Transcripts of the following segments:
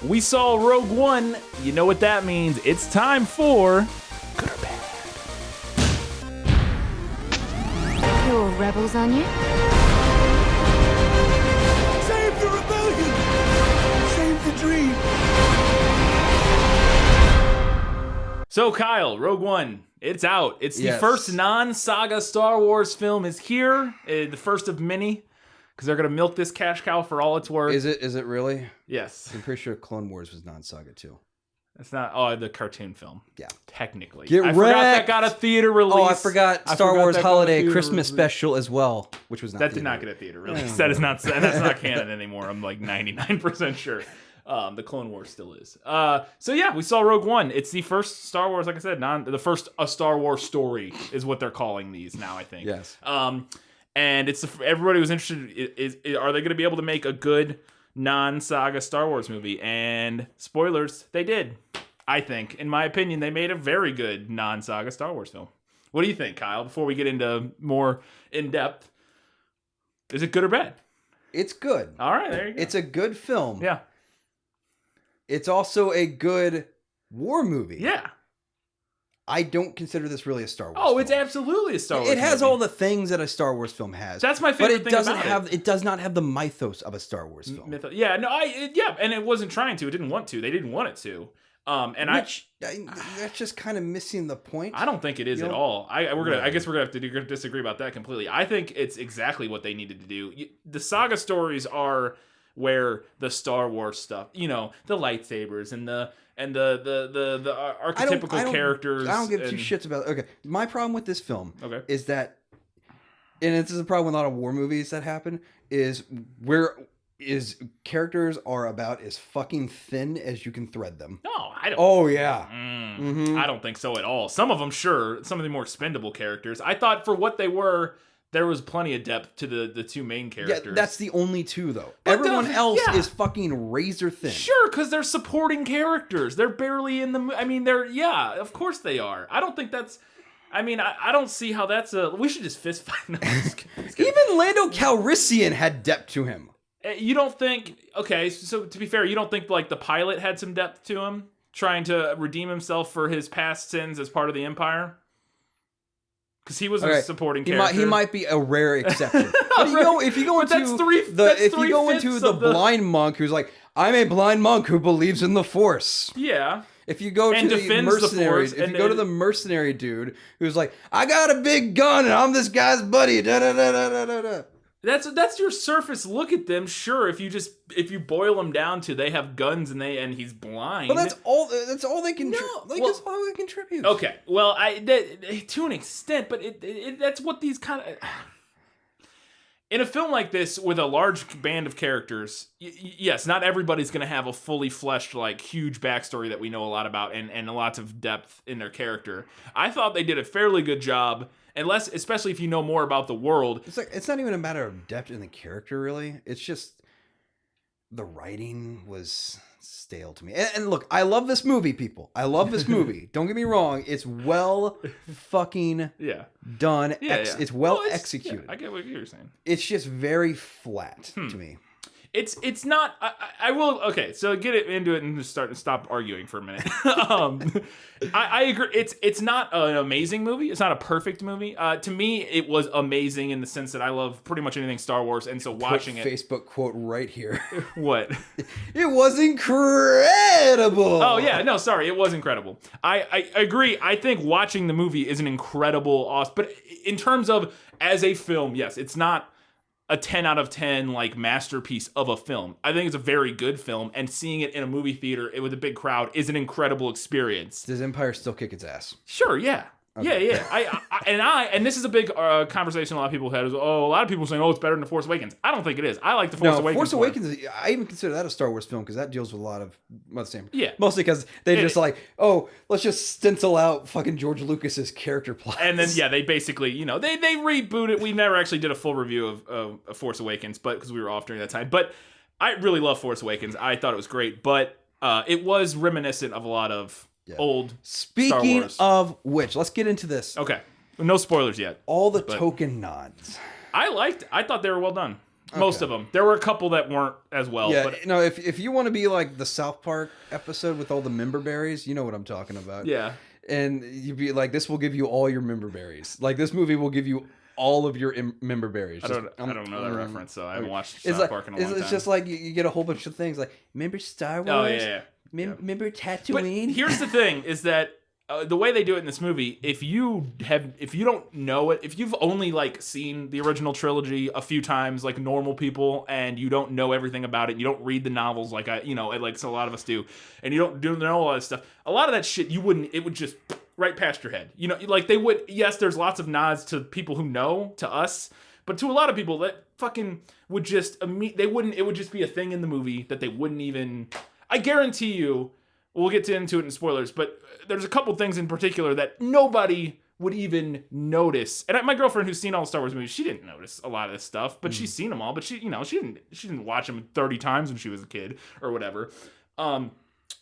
We saw Rogue One. You know what that means. It's time for Good or Bad. You're all rebels, aren't you? Save the rebellion! Save the dream! So Kyle, Rogue One, it's out. It's the first non-saga Star Wars film is here. The first of many. Because they're going to milk this cash cow for all it's worth. Is it really? Yes. I'm pretty sure Clone Wars was non-saga too. That's not, the cartoon film. Yeah. Technically. I forgot that got a theater release. Oh, I forgot Star Wars Holiday Christmas Special as well, which was not That did not get a theater release. That's not canon anymore. I'm like 99% sure. The Clone Wars still is. So yeah, we saw Rogue One. It's the first Star Wars, like I said, the first a Star Wars story is what they're calling these now, I think. Yes. And it's everybody was interested. Are they going to be able to make a good non-saga Star Wars movie? And spoilers, they did. I think, in my opinion, they made a very good non-saga Star Wars film. What do you think, Kyle? Before we get into more in depth, is it good or bad? It's good. All right, there you go. It's a good film. Yeah. It's also a good war movie. Yeah. I don't consider this really a Star Wars Oh, film. it's absolutely a Star Wars It has movie. all the things that a Star Wars film has. That's my favorite thing about it does not have the mythos of a Star Wars film. Yeah, no, and it wasn't trying to. It didn't want to. They didn't want it to. That's just kind of missing the point. I don't think it is at all. I guess we're gonna have to disagree about that completely. I think it's exactly what they needed to do. The saga stories are where the Star Wars stuff, the lightsabers and the archetypical characters. I don't give two shits about it. Okay, my problem with this film is that, and this is a problem with a lot of war movies that happen, is characters are about as fucking thin as you can thread them. No, I don't. Oh yeah. I don't think so at all. Some of them, sure. Some of the more expendable characters. I thought for what they were, there was plenty of depth to the two main characters. Yeah, that's the only two though. Everyone else is fucking razor thin. Sure, because they're supporting characters. They're barely in the. I mean, of course they are. I don't think that's. I mean, I don't see how that's a. We should just fist fight. No, even Lando Calrissian had depth to him. You don't think? Okay, so to be fair, you don't think like the pilot had some depth to him, trying to redeem himself for his past sins as part of the Empire? Because he was a supporting character. He might be a rare exception. If you go into the blind monk who's like, I'm a blind monk who believes in the Force. Yeah. If you go to the mercenary, the mercenary dude who's like, I got a big gun and I'm this guy's buddy. Da, da, da, da, da, da. That's your surface look at them. Sure, if you boil them down to they have guns and he's blind. Well, that's all they can. That's all they contribute. Okay, well, to an extent, but that's what these kind of. In a film like this with a large band of characters, yes, not everybody's going to have a fully fleshed, like, huge backstory that we know a lot about and lots of depth in their character. I thought they did a fairly good job, especially if you know more about the world. It's not even a matter of depth in the character, really. It's just the writing was stale to me. And look, I love this movie, people. I love this movie. Don't get me wrong. It's well fucking done. It's well executed. I get what you're saying. It's just very flat to me. It's not. I will. Okay, so get into it and just stop arguing for a minute. I agree. It's not an amazing movie. It's not a perfect movie. To me, it was amazing in the sense that I love pretty much anything Star Wars, and so watching it. Facebook quote right here. What? It was incredible. Oh yeah, no, sorry, it was incredible. I agree. I think watching the movie is an incredible, awesome. But in terms of as a film, yes, it's not a 10 out of 10 like masterpiece of a film. I think it's a very good film, and seeing it in a movie theater with a big crowd is an incredible experience. Does Empire still kick its ass? Sure, yeah. Okay. Yeah. And this is a big conversation a lot of people had. A lot of people saying, it's better than The Force Awakens. I don't think it is. I like The Force Awakens. Force Awakens, I even consider that a Star Wars film because that deals with a lot of the same. Yeah. Mostly because they let's just stencil out fucking George Lucas's character plot. And then, they basically, they reboot it. We never actually did a full review of Force Awakens, but because we were off during that time. But I really love Force Awakens. I thought it was great, but it was reminiscent of a lot of old Speaking Star Wars. of which, let's get into this. Okay. No spoilers yet. All the token nods. I thought they were well done. Most of them. There were a couple that weren't as well. Yeah, but no, if you want to be like the South Park episode with all the member berries, you know what I'm talking about. yeah. And you'd be like, this will give you all your member berries. Like, this movie will give you all of your member berries. I don't know that reference, so I haven't watched South like, Park in a long time. It's just like you get a whole bunch of things like, remember Star Wars? Oh, yeah. Remember Tatooine? But here's the thing, is that the way they do it in this movie, if you don't know it, if you've only like seen the original trilogy a few times, like normal people, and you don't know everything about it, you don't read the novels like like so a lot of us do, and you don't know a lot of stuff, a lot of that shit it would just right past your head. Like they would, yes, there's lots of nods to people who know, to us, but to a lot of people that fucking would just it would just be a thing in the movie that they wouldn't even, I guarantee you, we'll get into it in spoilers, but there's a couple things in particular that nobody would even notice. And my girlfriend, who's seen all the Star Wars movies, she didn't notice a lot of this stuff, but she's seen them all. But she didn't watch them 30 times when she was a kid or whatever. So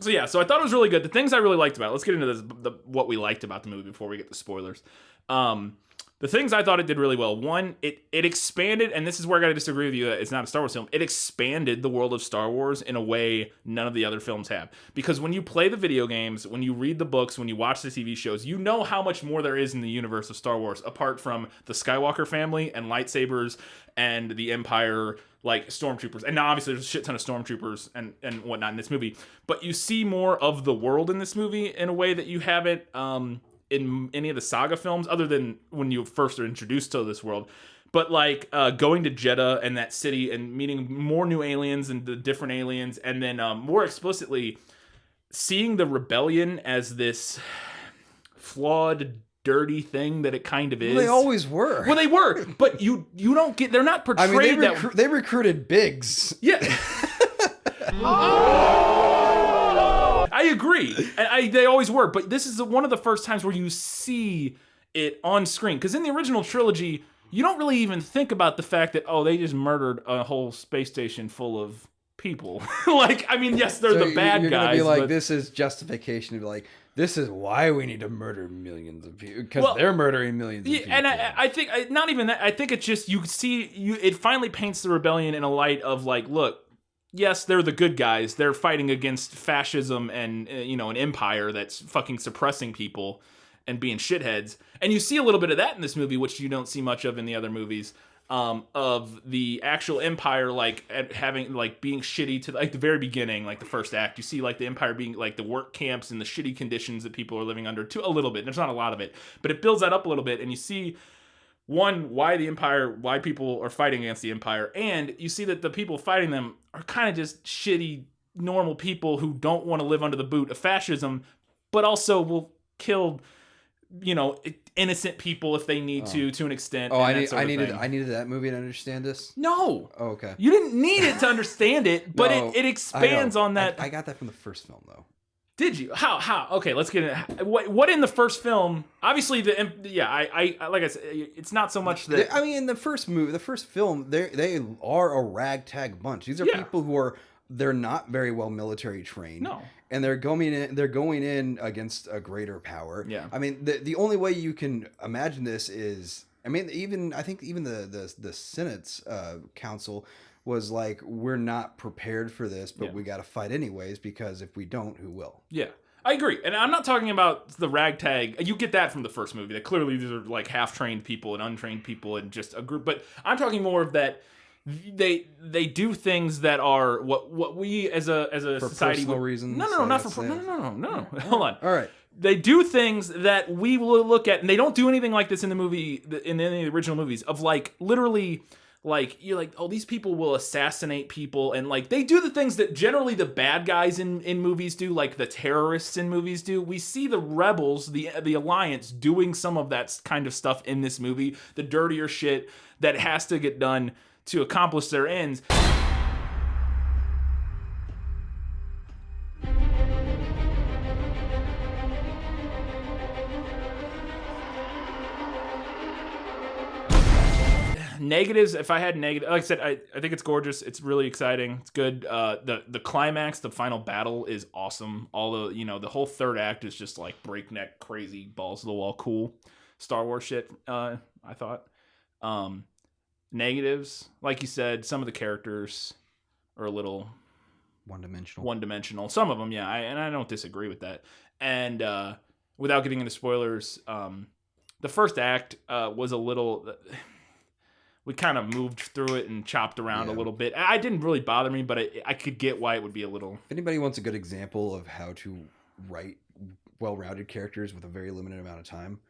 I thought it was really good. The things I really liked about it, let's get into this, what we liked about the movie before we get to spoilers. The things I thought it did really well. One, it expanded, and this is where I got to disagree with you that it's not a Star Wars film. It expanded the world of Star Wars in a way none of the other films have. Because when you play the video games, when you read the books, when you watch the TV shows, you know how much more there is in the universe of Star Wars, apart from the Skywalker family and lightsabers and the Empire, like stormtroopers. And now obviously there's a shit ton of stormtroopers and whatnot in this movie. But you see more of the world in this movie in a way that you haven't in any of the saga films, other than when you first are introduced to this world. But like going to Jeddah and that city and meeting more new aliens and the different aliens, and then more explicitly seeing the rebellion as this flawed, dirty thing that it kind of is. Well, they always were. Well, they were, but you don't get, they're not portrayed they recruited Biggs. Yeah. I agree. And they always were, but this is one of the first times where you see it on screen. Because in the original trilogy, you don't really even think about the fact that, they just murdered a whole space station full of people. Like, I mean, yes, they're the bad you're guys. Gonna be like, but this is justification to be like, this is why we need to murder millions of people, because they're murdering millions of people. And I think, not even that, I think it's just, it finally paints the rebellion in a light of like, look, yes, they're the good guys. They're fighting against fascism and, an empire that's fucking suppressing people and being shitheads. And you see a little bit of that in this movie, which you don't see much of in the other movies, of the actual empire, like having, like being shitty to like the very beginning, like the first act. You see like the empire being like the work camps and the shitty conditions that people are living under to a little bit. There's not a lot of it, but it builds that up a little bit. And you see, one, why people are fighting against the empire, and you see that the people fighting them are kind of just shitty, normal people who don't want to live under the boot of fascism, but also will kill, innocent people if they need to an extent. I needed that movie to understand this. No. Oh, okay. You didn't need it to understand it, but No, it expands on that. I got that from the first film, though. Did you? How? Okay, let's get into what in the first film. Obviously, I like I said, it's not so much that. I mean, in the first film, they are a ragtag bunch. These are people who they're not very well military trained. No. And they're going in against a greater power. Yeah. I mean, the only way you can imagine this is, I think even the Senate's council was like, we're not prepared for this, but we got to fight anyways, because if we don't, who will? Yeah, I agree. And I'm not talking about the ragtag. You get that from the first movie, that clearly these are like half-trained people and untrained people and just a group. But I'm talking more of that they do things that are what we as a for society personal reasons. No, not for no. Hold on. All right. They do things that we will look at, and they don't do anything like this in the movie, in any of the original movies, of like literally. Like, you're like, these people will assassinate people, and like they do the things that generally the bad guys in movies do, like the terrorists in movies do. We see the rebels, the Alliance, doing some of that kind of stuff in this movie, the dirtier shit that has to get done to accomplish their ends. Negatives, if I had negative, like I said, I think it's gorgeous. It's really exciting. It's good. The climax, the final battle is awesome. All the, the whole third act is just like breakneck, crazy, balls to the wall, cool Star Wars shit, I thought. negatives. Like you said, some of the characters are a little one-dimensional. Some of them, yeah, and I don't disagree with that. And without getting into spoilers, the first act was a little... We kind of moved through it and chopped around a little bit. I didn't really bother me, but I could get why it would be a little... If anybody wants a good example of how to write well-rounded characters with a very limited amount of time,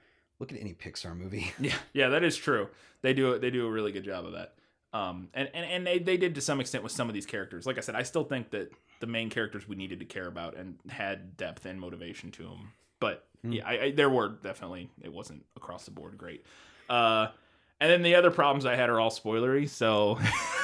look at any Pixar movie. Yeah, that is true. They do a really good job of that. And they did to some extent with some of these characters. Like I said, I still think that the main characters we needed to care about and had depth and motivation to them. But yeah, there were definitely, it wasn't across the board great. And then the other problems I had are all spoilery, so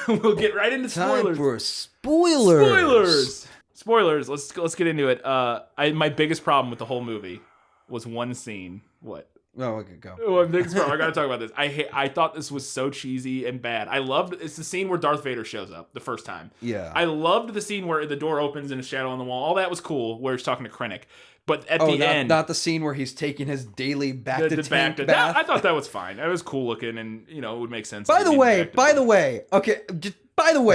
we'll get right into spoilers. Time for spoilers. Spoilers. Let's get into it. My biggest problem with the whole movie was one scene. What? Oh, okay, go. Oh, my biggest problem. I gotta talk about this. I thought this was so cheesy and bad. It's the scene where Darth Vader shows up the first time. Yeah. I loved the scene where the door opens and a shadow on the wall. All that was cool. Where he's talking to Krennic. But at the end, not the scene where he's taking his daily bath. I thought that was fine. It was cool looking, and it would make sense. By the way, okay,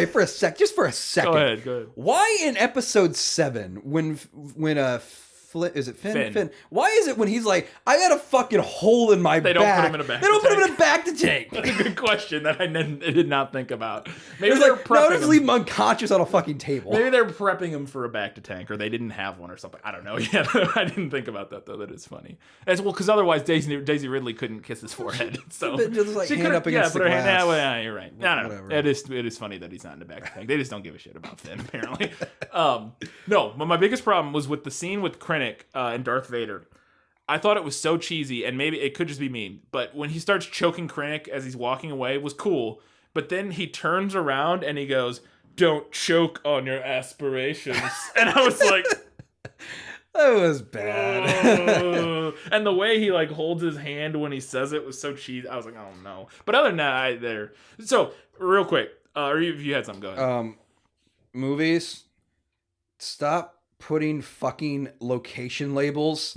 for a second. Go ahead. Why in episode 7 when is it Finn? Why is it when he's like, I got a fucking hole in my back? They don't put him in a back. They don't put him in a back to tank. That's a good question that I did not think about. Maybe they're prepping no, just leave him unconscious on a fucking table. Maybe they're prepping him for a back to tank, or they didn't have one or something. I don't know. Yeah, I didn't think about that though. That is funny. As well, because otherwise Daisy Ridley couldn't kiss his forehead. So just like hand up against the glass. Yeah, you're right. No. It is funny that he's not in the back to tank. They just don't give a shit about Finn apparently. No, but my biggest problem was with the scene with Krennic and Darth Vader. I thought it was so cheesy, and maybe it could just be me, but when he starts choking Krennic as he's walking away was cool, but then he turns around and he goes, "Don't choke on your aspirations." And I was like, that was bad. And the way he like holds his hand when he says it was so cheesy. I was like, oh no. But other than that, So real quick, if you had something, go ahead. Movies, stop putting fucking location labels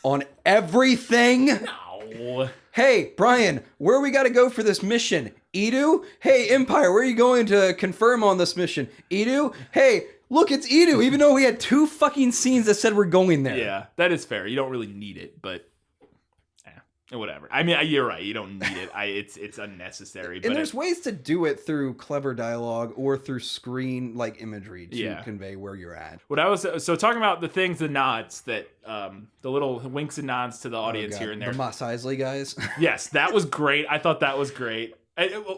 on everything. No. Hey, Brian, where we got to go for this mission? Edu? Hey, Empire, where are you going to confirm on this mission? Edu? Hey, look, it's Edu, even though we had 2 fucking scenes that said we're going there. Yeah, that is fair. You don't really need it, but whatever. I mean, you're right. You don't need it. It's unnecessary. But and there's ways to do it through clever dialogue or through screen like imagery to convey where you're at. What I was talking about the nods that the little winks and nods to the audience here and there. The Mos Eisley guys. Yes, that was great. I thought that was great.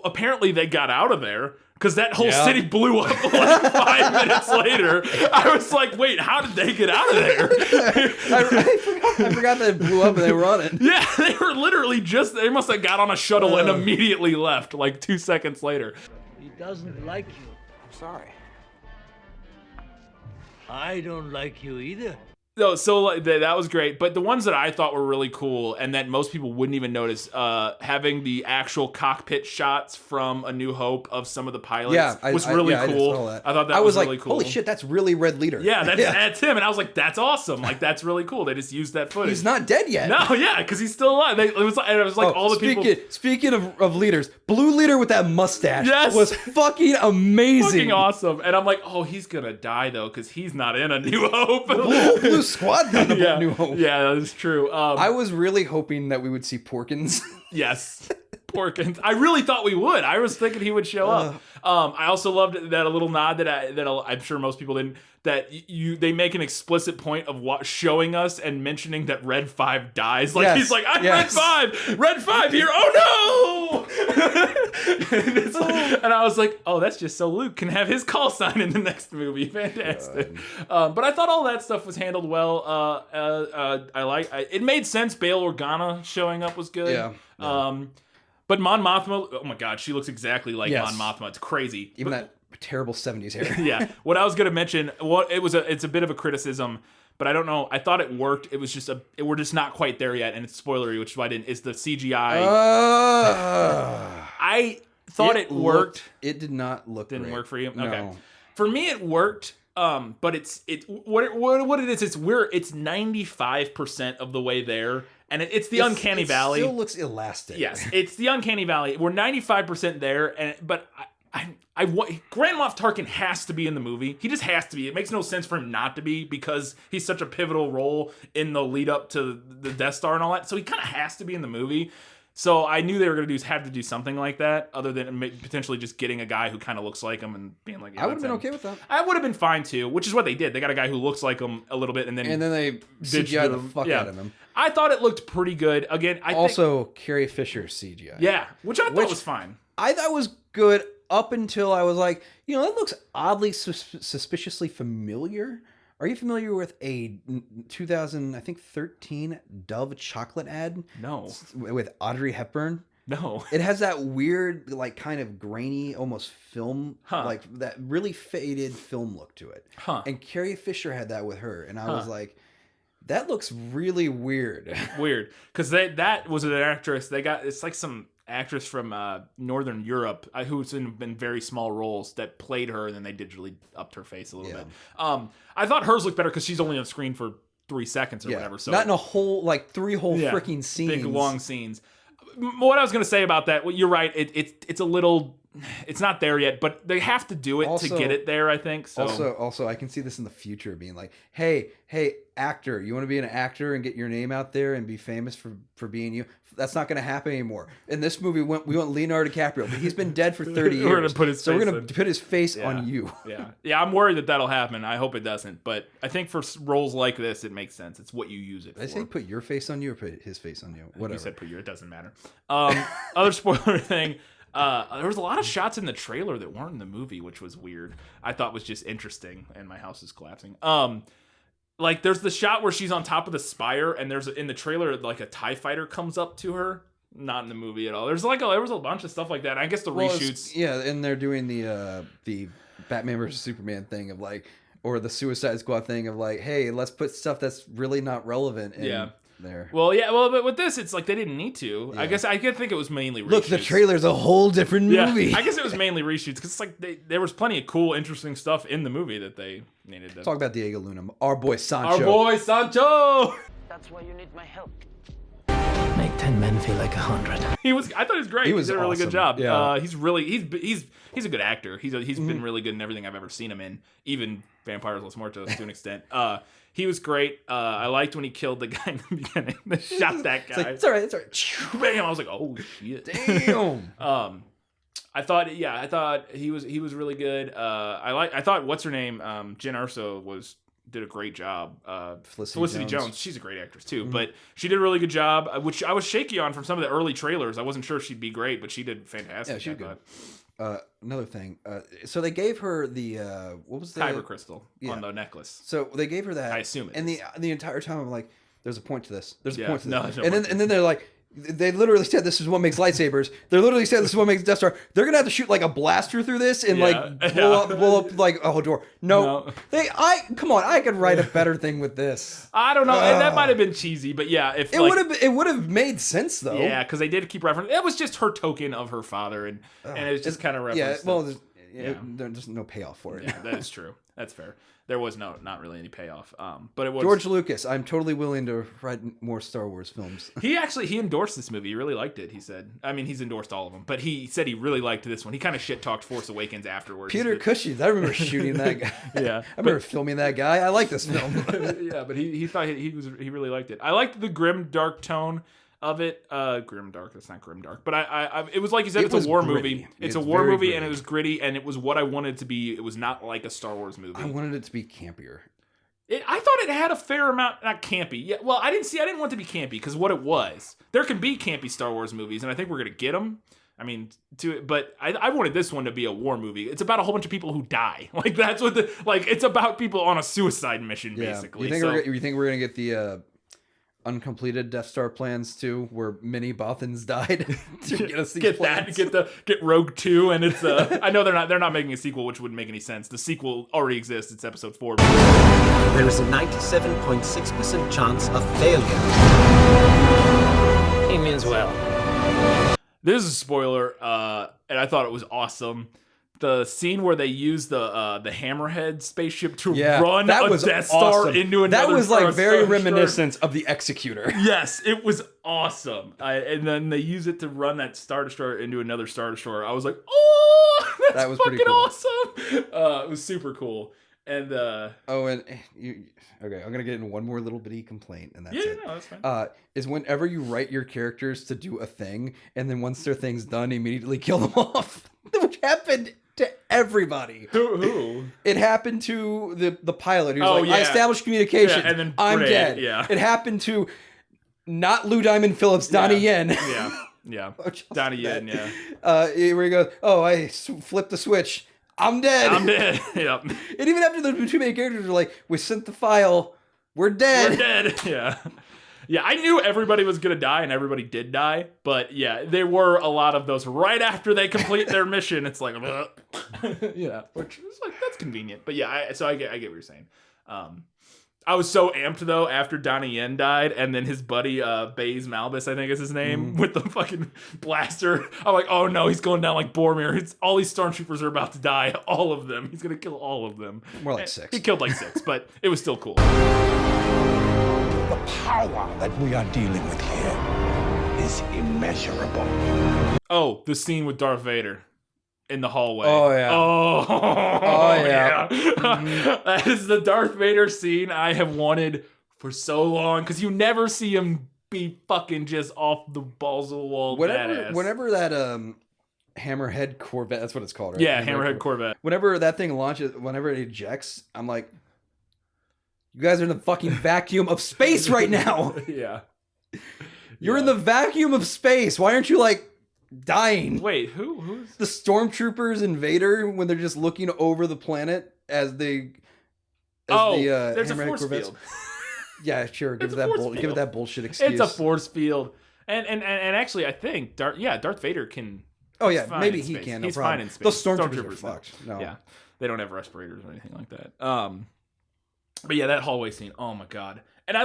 Apparently they got out of there because that whole city blew up like 5 minutes later. I was like, wait, how did they get out of there? I forgot that it blew up and they were on it. Yeah, they were literally they must have got on a shuttle and immediately left like 2 seconds later. He doesn't like you. I'm sorry. I don't like you either. No, so that was great. But the ones that I thought were really cool and that most people wouldn't even notice, having the actual cockpit shots from A New Hope of some of the pilots was really cool. I thought that was really like, cool. Holy shit, that's really Red Leader. Yeah, that's him. And I was like, that's awesome. Like, that's really cool. They just used that footage. He's not dead yet. No, yeah, because he's still alive. It was like all the people. Speaking of leaders, Blue Leader with that mustache was fucking amazing. Fucking awesome. And I'm like, oh, he's going to die, though, because he's not in A New Hope. The whole Blue Squad got a New Hope. Yeah, that is true. I was really hoping that we would see Porkins. Yes. Porkins. I really thought we would. I was thinking he would show up. I also loved that a little nod that I'm sure most people didn't. That they make an explicit point of showing us and mentioning that Red 5 dies. Like he's like, I'm Red 5. Red 5 here. Oh no! And I was like, oh, that's just so Luke can have his call sign in the next movie. Fantastic. But I thought all that stuff was handled well. It made sense. Bail Organa showing up was good. Yeah. But Mon Mothma, oh my god, she looks exactly like Mon Mothma. It's crazy. Even that terrible 70s hair. Yeah. What I was going to mention, it's a bit of a criticism, but I don't know. I thought it worked. It was just we're just not quite there yet, and it's spoilery, which is why I didn't. Is the CGI? I thought it worked. It did not look. Didn't great. work for you. No. Okay. For me, it worked. But what it is. It's 95% of the way there, And it's the uncanny valley. It still looks elastic. Yes, it's the uncanny valley. We're 95% there, but Grand Moff Tarkin has to be in the movie. He just has to be. It makes no sense for him not to be because he's such a pivotal role in the lead up to the Death Star and all that. So he kind of has to be in the movie. So I knew they were going to have to do something like that, other than potentially just getting a guy who kind of looks like him and being like, yeah, I would have been okay with that. I would have been fine too, which is what they did. They got a guy who looks like him a little bit, and then they CGI the fuck out of him. I thought it looked pretty good. Again, I think, Carrie Fisher CGI. Yeah, which I thought was fine. I thought was good up until I was like, that looks oddly suspiciously familiar. Are you familiar with a 2013 Dove chocolate ad? No. With Audrey Hepburn? No. It has that weird, like, kind of grainy, almost film, like that really faded film look to it. And Carrie Fisher had that with her, and I was like, that looks really weird. Weird, because that was an actress. It's like some actress from Northern Europe who's been very small roles that played her, and then they digitally upped her face a little bit. I thought hers looked better because she's only on screen for 3 seconds or whatever. So not in a whole, like 3 whole freaking scenes. Big long scenes. What I was going to say about that, well, you're right. It's a little, it's not there yet, but they have to do it to get it there, I think. So. Also, I can see this in the future being like, hey, actor, you want to be an actor and get your name out there and be famous for being you? That's not going to happen anymore. In this movie, we want Leonardo DiCaprio, but he's been dead for 30 years. We're going to put his we're going to put his face on you. Yeah. I'm worried that'll happen. I hope it doesn't, but I think for roles like this, it makes sense. It's what you use it for. Did I say put your face on you or put his face on you? Whatever. You said put your. It doesn't matter. Other spoiler thing. There was a lot of shots in the trailer that weren't in the movie, which was weird. I thought was just interesting, and my house is collapsing. Like there's the shot where she's on top of the spire, and there's in the trailer like a TIE fighter comes up to her. Not in the movie at all. There was a bunch of stuff like that. I guess the reshoots. Yeah, and they're doing the Batman versus Superman thing of like, or the Suicide Squad thing of like, hey, let's put stuff that's really not relevant in there. Well, but with this, it's like they didn't need to. Yeah. I guess I could think it was mainly reshoots. Look, the trailer's a whole different movie. I guess it was mainly reshoots because it's like there was plenty of cool, interesting stuff in the movie that they needed to. Talk about Diego Luna, our boy Sancho. That's why you need my help. Make 10 men feel like 100. I thought he was great. He did a really good job. Yeah. He's a good actor. He's been really good in everything I've ever seen him in, even Vampires Los Muertos to an extent. He was great. I liked when he killed the guy in the beginning. Shot that guy. It's all right. Bam! I was like, oh shit. Damn. I thought he was really good. I thought what's her name, Jen Erso did a great job. Felicity Jones. She's a great actress too, but she did a really good job, which I was shaky on from some of the early trailers. I wasn't sure she'd be great, but she did fantastic. Yeah, she did good. Another thing. So they gave her the what was the Kyber crystal on the necklace. So they gave her that. I assume it. And the entire time I'm like, there's a point to this. There's a point to this. No and then they're like, they literally said this is what makes lightsabers. They literally said this is what makes Death Star. They're gonna have to shoot like a blaster through this and blow up like a whole door. No. Come on. I could write a better thing with this. I don't know. That might have been cheesy, but yeah, if it would have made sense though. Yeah, because they did keep referencing. It was just her token of her father, and it was just kind of referenced. Yeah. Well, there's no payoff for it. Yeah, that is true. That's fair. There was not really any payoff. But it was George Lucas. I'm totally willing to write more Star Wars films. He endorsed this movie. He really liked it. He said. I mean, he's endorsed all of them, but he said he really liked this one. He kind of shit talked Force Awakens afterwards. Peter Cushing. I remember shooting that guy. Yeah, I remember filming that guy. I like this film. Yeah, but he thought he really liked it. I liked the grim dark tone of it. Grim dark. That's not grim dark, but it was like you said. It's a war movie. It's a war movie, and it was gritty, and it was what I wanted it to be. It was not like a Star Wars movie. I wanted it to be campier. I thought it had a fair amount, not campy. Yeah, well, I didn't want it to be campy because what it was. There can be campy Star Wars movies, and I think we're gonna get them. I mean, but I wanted this one to be a war movie. It's about a whole bunch of people who die. Like that's what it's about people on a suicide mission, basically. You think we're gonna get the uncompleted Death Star plans too, where many Bothans died to get us these plans. Get Rogue 2, and it's I know they're not making a sequel, which wouldn't make any sense. The sequel already exists. It's episode 4. There is a 97.6% chance of failure. He means well. This is a spoiler, and I thought it was awesome. the scene where they use the Hammerhead spaceship to Yeah, run that a was Death Star awesome. into another That was like Star very Destroyer. reminiscent of the Executor. Yes, it was awesome. And then they use it to run that Star Destroyer into another Star Destroyer. I was like, oh, that's That was fucking pretty cool. awesome. It was super cool. And Oh, and you. Okay, I'm gonna get in one more little bitty complaint, and that's yeah, it. no, that's fine. Is whenever you write your characters to do a thing, and then once their thing's done, immediately kill them off, which happened to everybody. Who? It happened to the pilot. He was Oh, like, I yeah. established communication. Yeah, and then I'm Bray, dead. yeah. It happened to not Lou Diamond Phillips, Donnie Yen. Yeah. Just Donnie that. Yen, yeah. Where he goes, oh, I flipped the switch. I'm dead. I'm dead. Yep. And even after the two main characters are like, we sent the file, we're dead. We're dead. Yeah. Yeah, I knew everybody was going to die, and everybody did die. But yeah, there were a lot of those right after they complete their mission. It's like, yeah, which is like, that's convenient. But yeah, I get what you're saying. I was so amped, though, after Donnie Yen died, and then his buddy, Baze Malbus, I think is his name, with the fucking blaster. I'm like, oh no, he's going down like Boromir. All these stormtroopers are about to die. All of them. He's going to kill all of them. More like 6. He killed like 6, but it was still cool. The power that we are dealing with here is immeasurable. Oh, the scene with Darth Vader in the hallway. Oh, yeah. Oh yeah. That is the Darth Vader scene I have wanted for so long, because you never see him be fucking just off the balls of the wall. Whenever that Hammerhead Corvette, that's what it's called, right? Yeah, Hammerhead Corvette. Whenever that thing launches, whenever it ejects, I'm like, you guys are in the fucking vacuum of space right now. Yeah. You're in the vacuum of space. Why aren't you like dying? Wait, who's The stormtroopers and Vader, when they're just looking over the planet as they there's a Hammerhead force Corvettes. field. Yeah, sure. Give It's it a that force give it field. that bullshit excuse. It's a force field. And actually, I think Darth Vader can. Oh yeah, fine maybe in he space. can. No He's problem. fine in space. Those stormtroopers are no. fucked. No. Yeah, they don't have respirators or anything like that. But yeah, that hallway scene. Oh my god. And I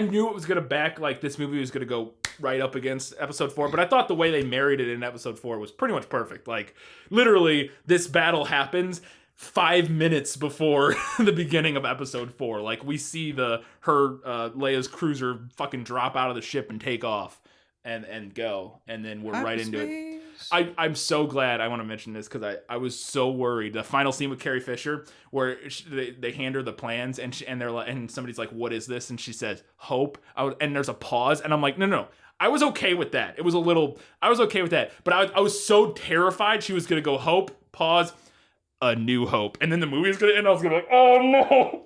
knew it was gonna back, like, this movie was gonna go right up against episode 4, but I thought the way they married it in episode 4 was pretty much perfect. Like, literally, this battle happens 5 minutes before the beginning of episode 4. Like, we see Leia's cruiser fucking drop out of the ship and take off and go, and then we're right into it. I'm so glad. I want to mention this because I was so worried. The final scene with Carrie Fisher, where they hand her the plans, and they're like, and somebody's like, "What is this?" And she says, "Hope." And there's a pause, and I'm like, no. I was okay with that. I was okay with that, but I was so terrified she was gonna go hope, pause, A New Hope, and then the movie was gonna end. I was gonna be like, oh no,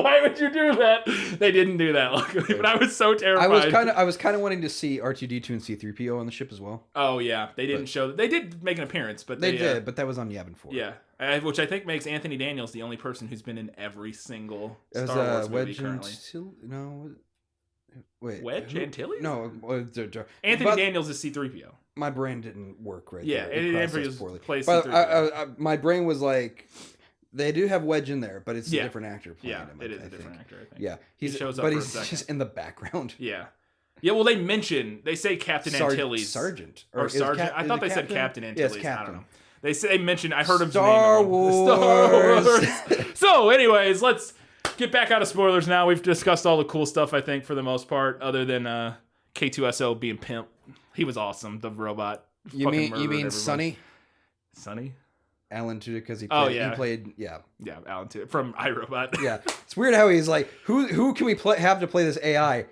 why would you do that? They didn't do that, luckily, but I was so terrified. I was kind of wanting to see R2D2 and C3PO on the ship as well. Oh yeah, they didn't show. They did make an appearance, but They did, but that was on Yavin 4. yeah, which I think makes Anthony Daniels the only person who's been in every single It Star was Wars movie Wedge currently. Wedge who? Antilles? No, Anthony Daniels is C-3PO. My brain didn't work right. Yeah, there. it processed was plays But C-3PO. my brain was like, they do have Wedge in there, but it's a Yeah. different actor playing Yeah, him. it is I a different think. actor. I think. Yeah, He shows up but for a he's second. just in the background. Yeah. Well, they say Captain Antilles. Sergeant. Or is Sergeant. I is thought it they said Captain Yeah, Antilles. it's I Captain. don't know. They mentioned, I heard him Star name Wars. Star Wars. So, anyways, let's get back out of spoilers now. We've discussed all the cool stuff, I think, for the most part, other than K2SO being pimp. He was awesome, the robot. You Fucking mean murdered everybody. Sonny? Sonny? Alan Tudyk, because he Oh, played yeah. Yeah, Alan Tudyk from iRobot. Yeah, it's weird how he's like, who can we have to play this AI?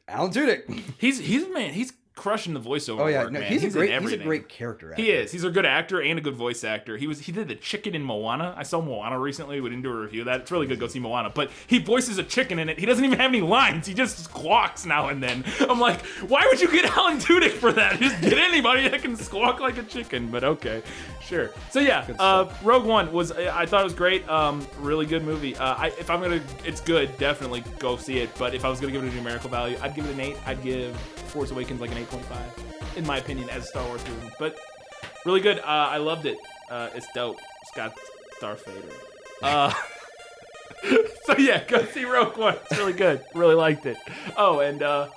Alan Tudyk. He's crushing the voiceover. Oh yeah, work, no, man. he's a in everything. great character actor. He is. He's a good actor and a good voice actor. He did the chicken in Moana. I saw Moana recently. We didn't do a review of that. It's really good. Go see Moana. But he voices a chicken in it. He doesn't even have any lines. He just squawks now and then. I'm like, why would you get Alan Tudyk for that? Just get anybody that can squawk like a chicken. But okay, sure. So yeah, Rogue One I thought it was great. Really good movie. It's good. Definitely go see it. But if I was gonna give it a numerical value, I'd give it an 8. I'd give Force Awakens like an 8.5. In my opinion, as a Star Wars movie. But really good. I loved it. It's dope. It's got Darth Vader. So yeah, go see Rogue One. It's really good. Really liked it. Oh, and never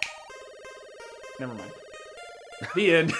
mind. The end.